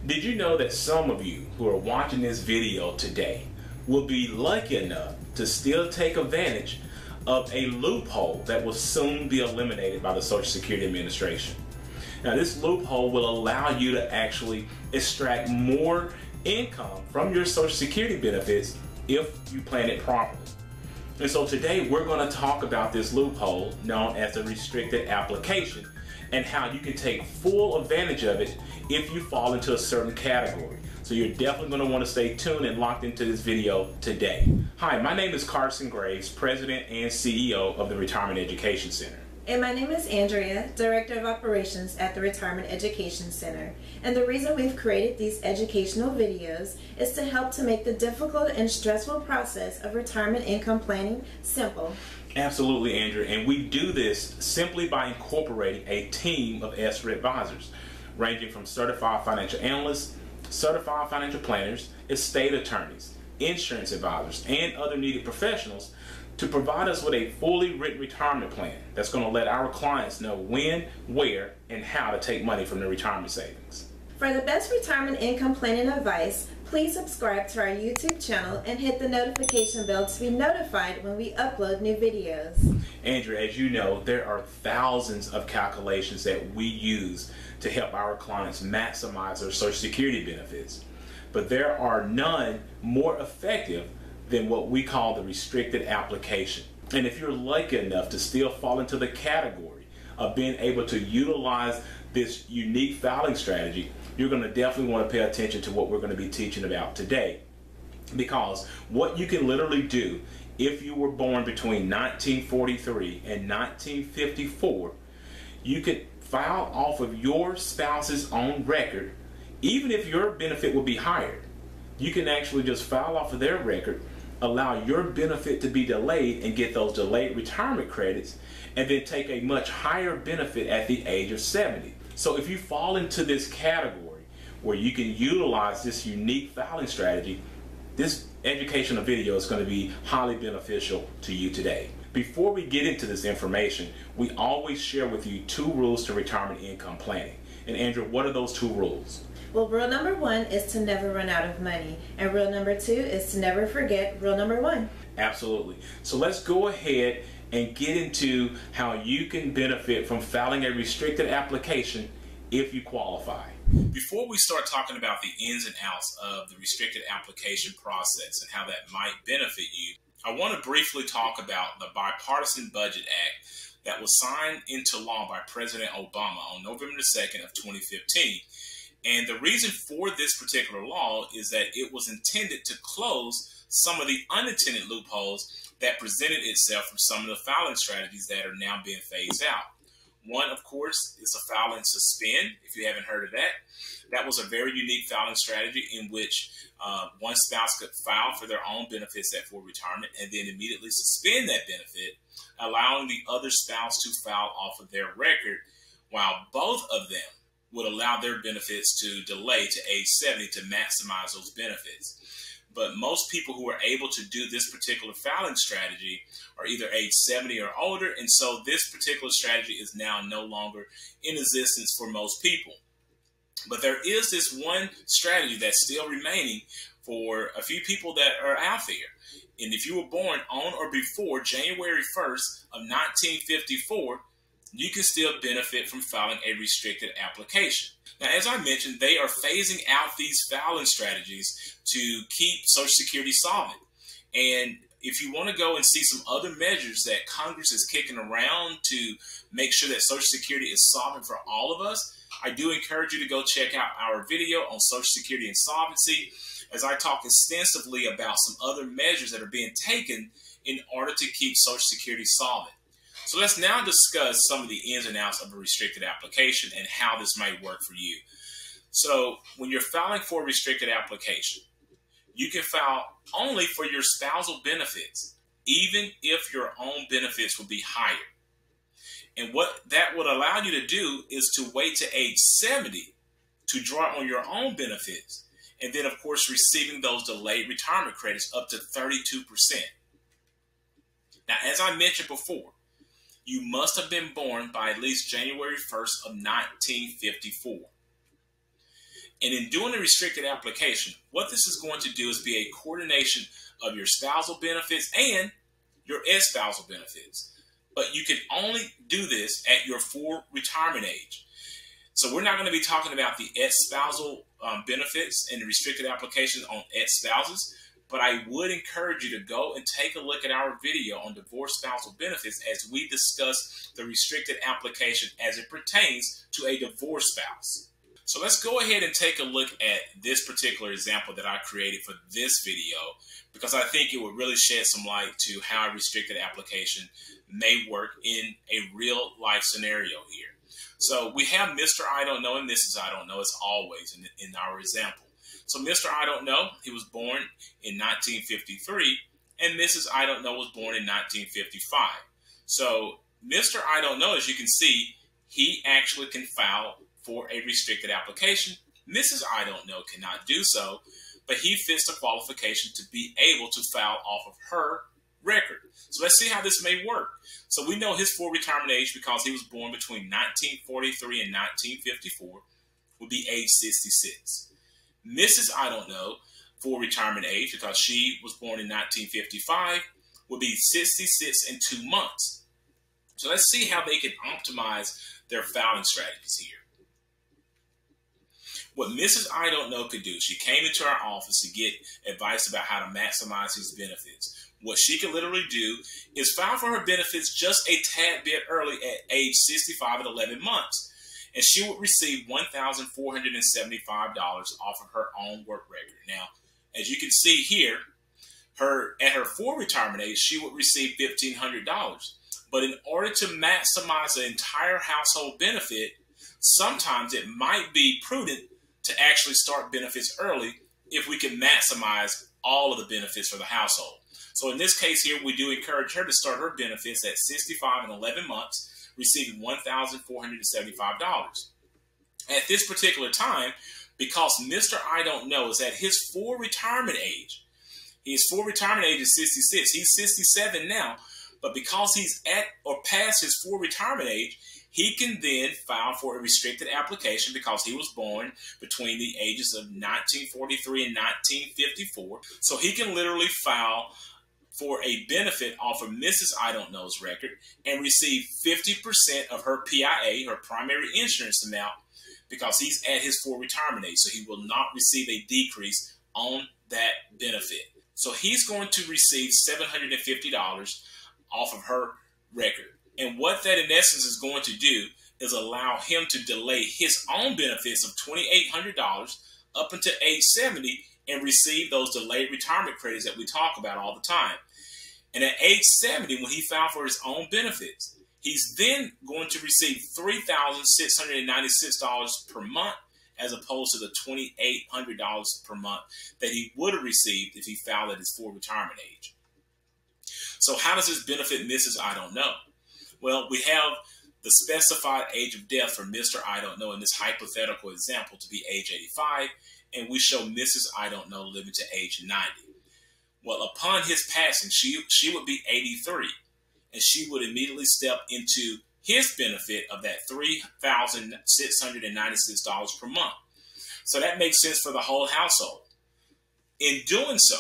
Did you know that some of you who are watching this video today will be lucky enough to still take advantage of a loophole that will soon be eliminated by the Social Security Administration? Now, this loophole will allow you to actually extract more income from your Social Security benefits if you plan it properly. And so today we're going to talk about this loophole known as the restricted application and how you can take full advantage of it if you fall into a certain category. So you're definitely going to want to stay tuned and locked into this video today. Hi, my name is Carson Graves, President and CEO of the Retirement Education Center. And my name is Andrea, Director of Operations at the Retirement Education Center. And the reason we've created these educational videos is to help to make the difficult and stressful process of retirement income planning simple. Absolutely, Andrea. And we do this simply by incorporating a team of SRE advisors, ranging from certified financial analysts, certified financial planners, estate attorneys, insurance advisors, and other needed professionals to provide us with a fully written retirement plan that's going to let our clients know when, where, and how to take money from their retirement savings. For the best retirement income planning advice, please subscribe to our YouTube channel and hit the notification bell to be notified when we upload new videos. Andrea, as you know, there are thousands of calculations that we use to help our clients maximize their Social Security benefits, but there are none more effective than what we call the restricted application. And if you're lucky enough to still fall into the category of being able to utilize this unique filing strategy, you're going to definitely want to pay attention to what we're going to be teaching about today. Because what you can literally do if you were born between 1943 and 1954, you could file off of your spouse's own record, even if your benefit would be higher. You can actually just file off of their record, allow your benefit to be delayed and get those delayed retirement credits, and then take a much higher benefit at the age of 70. So if you fall into this category where you can utilize this unique filing strategy, this educational video is going to be highly beneficial to you today. Before we get into this information, we always share with you 2 rules to retirement income planning. And Andrew, what are those 2 rules? Well, rule number 1 is to never run out of money. And rule number 2 is to never forget rule number 1. Absolutely. So let's go ahead and get into how you can benefit from filing a restricted application if you qualify. Before we start talking about the ins and outs of the restricted application process and how that might benefit you, I want to briefly talk about the Bipartisan Budget Act that was signed into law by President Obama on November the 2nd of 2015. And the reason for this particular law is that it was intended to close some of the unintended loopholes that presented itself from some of the filing strategies that are now being phased out. One, of course, is a file and suspend, if you haven't heard of that. That was a very unique filing strategy in which one spouse could file for their own benefits at full retirement and then immediately suspend that benefit, allowing the other spouse to file off of their record, while both of them would allow their benefits to delay to age 70 to maximize those benefits. But most people who are able to do this particular filing strategy are either age 70 or older, and so this particular strategy is now no longer in existence for most people. But there is this one strategy that's still remaining for a few people that are out there. And if you were born on or before January 1st of 1954, you can still benefit from filing a restricted application. Now, as I mentioned, they are phasing out these filing strategies to keep Social Security solvent. And if you want to go and see some other measures that Congress is kicking around to make sure that Social Security is solvent for all of us, I do encourage you to go check out our video on Social Security insolvency, as I talk extensively about some other measures that are being taken in order to keep Social Security solvent. So let's now discuss some of the ins and outs of a restricted application and how this might work for you. So when you're filing for a restricted application, you can file only for your spousal benefits, even if your own benefits will be higher. And what that would allow you to do is to wait to age 70 to draw on your own benefits, and then of course receiving those delayed retirement credits up to 32%. Now, as I mentioned before, you must have been born by at least January 1st of 1954. And in doing a restricted application, what this is going to do is be a coordination of your spousal benefits and your spousal benefits. But you can only do this at your full retirement age. So we're not going to be talking about the spousal benefits and the restricted applications on spouses, but I would encourage you to go and take a look at our video on divorce spousal benefits as we discuss the restricted application as it pertains to a divorced spouse. So let's go ahead and take a look at this particular example that I created for this video, because I think it would really shed some light to how a restricted application may work in a real life scenario here. So we have Mr. I Don't Know and Mrs. I Don't Know as always in our example. So Mr. I Don't Know, he was born in 1953, and Mrs. I Don't Know was born in 1955. So Mr. I Don't Know, as you can see, he actually can file for a restricted application. Mrs. I Don't Know cannot do so, but he fits the qualification to be able to file off of her record. So let's see how this may work. So we know his full retirement age, because he was born between 1943 and 1954, would be age 66. Mrs. I Don't Know, full retirement age, because she was born in 1955, would be 66 and 2 months. So let's see how they can optimize their filing strategies here. What Mrs. I Don't Know could do, she came into our office to get advice about how to maximize his benefits. What she could literally do is file for her benefits just a tad bit early at age 65 and 11 months. And she would receive $1,475 off of her own work record. Now, as you can see here, at her full retirement age, she would receive $1,500. But in order to maximize the entire household benefit, sometimes it might be prudent to actually start benefits early if we can maximize all of the benefits for the household. So in this case here, we do encourage her to start her benefits at 65 and 11 months, receiving $1,475. At this particular time, because Mr. I Don't Know is at his full retirement age, his full retirement age is 66, he's 67 now, but because he's at or past his full retirement age, he can then file for a restricted application because he was born between the ages of 1943 and 1954. So he can literally file for a benefit off of Mrs. I Don't Know's record and receive 50% of her PIA, her primary insurance amount, because he's at his full retirement age. So he will not receive a decrease on that benefit. So he's going to receive $750 off of her record. And what that in essence is going to do is allow him to delay his own benefits of $2,800 up until age 70 and receive those delayed retirement credits that we talk about all the time. And at age 70, when he filed for his own benefits, he's then going to receive $3,696 per month as opposed to the $2,800 per month that he would have received if he filed at his full retirement age. So how does this benefit Mrs. I Don't Know? Well, we have the specified age of death for Mr. I Don't Know in this hypothetical example to be age 85, and we show Mrs. I Don't Know living to age 90. Well, upon his passing, she would be 83, and she would immediately step into his benefit of that $3,696 per month. So that makes sense for the whole household. In doing so,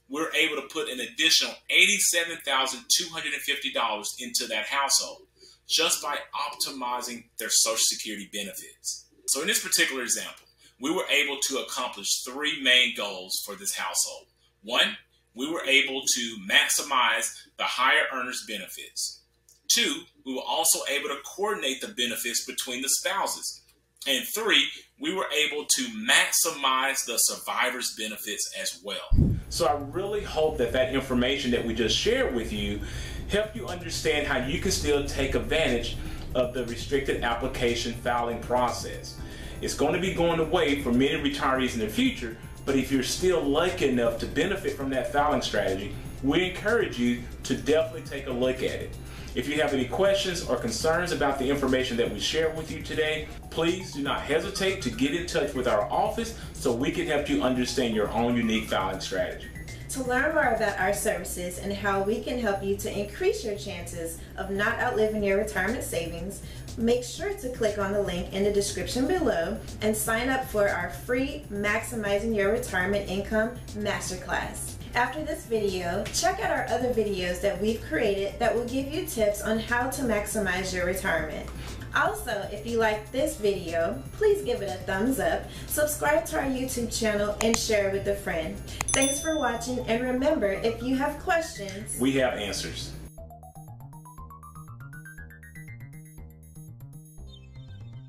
we're able to put an additional $87,250 into that household just by optimizing their Social Security benefits. So in this particular example, we were able to accomplish 3 main goals for this household. 1, we were able to maximize the higher earners' benefits. 2, we were also able to coordinate the benefits between the spouses. And 3, we were able to maximize the survivor's benefits as well. So I really hope that that information that we just shared with you helped you understand how you can still take advantage of the restricted application filing process. It's going to be going away for many retirees in the future, but if you're still lucky enough to benefit from that filing strategy, we encourage you to definitely take a look at it. If you have any questions or concerns about the information that we shared with you today, please do not hesitate to get in touch with our office so we can help you understand your own unique filing strategy. To learn more about our services and how we can help you to increase your chances of not outliving your retirement savings, Make sure to click on the link in the description below and sign up for our free Maximizing Your Retirement Income Masterclass. After this video, check out our other videos that we've created that will give you tips on how to maximize your retirement. Also, if you like this video, please give it a thumbs up, subscribe to our YouTube channel, and share it with a friend. Thanks for watching, and remember, if you have questions, we have answers.